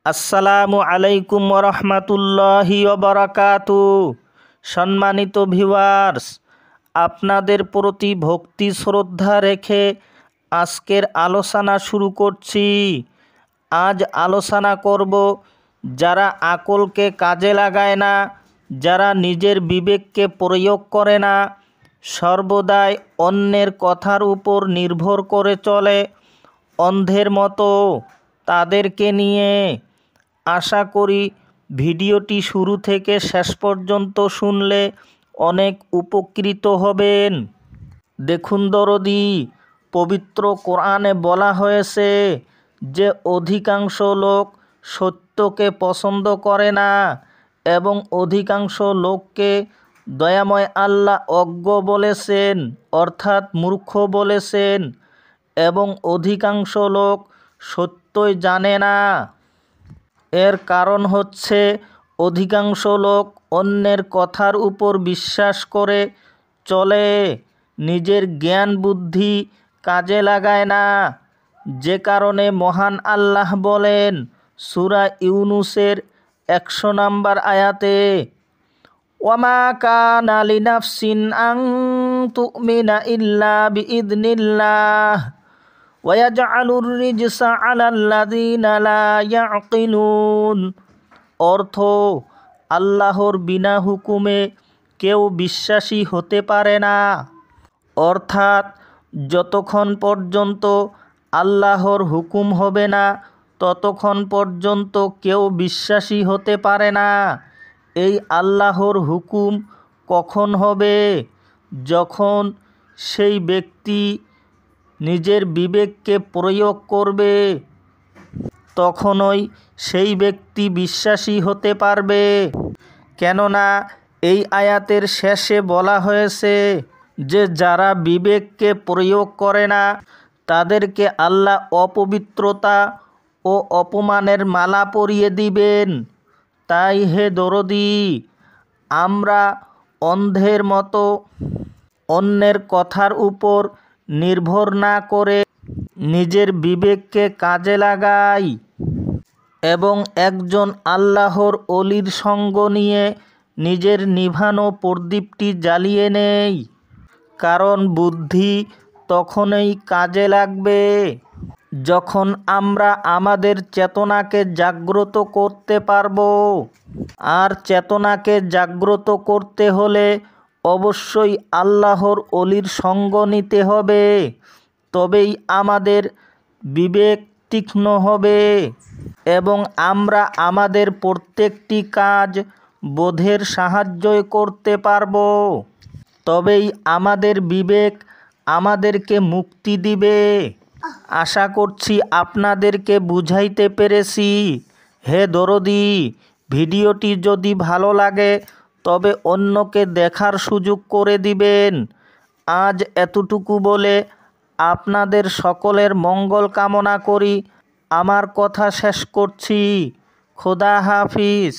আসসালামু আলাইকুম রহমতুল্লাহি বারাকাতু। সম্মানিত ভিউয়ার্স, আপনাদের প্রতি ভক্তি শ্রদ্ধা রেখে আজকের আলোচনা শুরু করছি। আজ আলোচনা করব যারা আকলকে কাজে লাগায় না, যারা নিজের বিবেককে প্রয়োগ করে না, সর্বদাই অন্যের কথার উপর নির্ভর করে চলে অন্ধের মতো, তাদেরকে নিয়ে। আশা করি ভিডিওটি শুরু থেকে শেষ পর্যন্ত শুনলে অনেক উপকৃত হবেন। দেখুন দরদি, পবিত্র কোরআনে বলা হয়েছে যে অধিকাংশ লোক সত্যকে পছন্দ করে না এবং অধিকাংশ লোককে দয়াময় আল্লাহ অজ্ঞ বলেছেন, অর্থাৎ মূর্খ বলেছেন, এবং অধিকাংশ লোক সত্যই জানে না। এর কারণ হচ্ছে অধিকাংশ লোক অন্যের কথার উপর বিশ্বাস করে চলে, নিজের জ্ঞান বুদ্ধি কাজে লাগায় না। যে কারণে মহান আল্লাহ বলেন সূরা ইউনূসের 100 নম্বর আয়াতে, ওয়ামা কানা লিনাফসিন আন তুমিনা ইল্লা বিইذনিল্লাহ ওয়ায়াজআলুর রিজসা আলাল্লাযিনা লা ইয়াকিলুন। অর্থ, আল্লাহর বিনা হুকুমে কেউ বিশ্বাসী হতে পারে না। অর্থাৎ যতক্ষণ পর্যন্ত আল্লাহর হুকুম হবে না ততক্ষণ পর্যন্ত কেউ বিশ্বাসী হতে পারে না। এই আল্লাহর হুকুম কখন হবে? যখন সেই ব্যক্তি নিজের বিবেককে প্রয়োগ করবে, তখনই সেই ব্যক্তি বিশ্বাসী হতে পারবে। কেননা এই আয়াতের শেষে বলা হয়েছে যে যারা বিবেককে প্রয়োগ করে না তাদেরকে আল্লাহ অপবিত্রতা ও অপমানের মালা পরিয়ে দিবেন। তাই হে দরদি, আমরা অন্ধের মতো অন্যের কথার উপর নির্ভর না করে নিজের বিবেককে কাজে লাগাই এবং একজন আল্লাহর অলির সঙ্গ নিয়ে নিজের নিভানো প্রদীপটি জ্বালিয়ে নেই। কারণ বুদ্ধি তখনই কাজে লাগবে যখন আমরা আমাদের চেতনাকে জাগ্রত করতে পারব। আর চেতনাকে জাগ্রত করতে হলে অবশ্যই আল্লাহর অলির সঙ্গ নিতে হবে, তবেই আমাদের বিবেক তীক্ষ্ণ হবে এবং আমরা আমাদের প্রত্যেকটি কাজ বোধের সাহায্যই করতে পারব। তবেই আমাদের বিবেক আমাদেরকে মুক্তি দিবে। আশা করছি আপনাদেরকে বুঝাইতে পেরেছি। হে দরদি, ভিডিওটি যদি ভালো লাগে তবে অন্যকে দেখার সুযোগ করে দিবেন। আজ এতটুকু বলে আপনাদের সকলের মঙ্গল কামনা করি আমার কথা শেষ করছি। খোদা হাফিজ।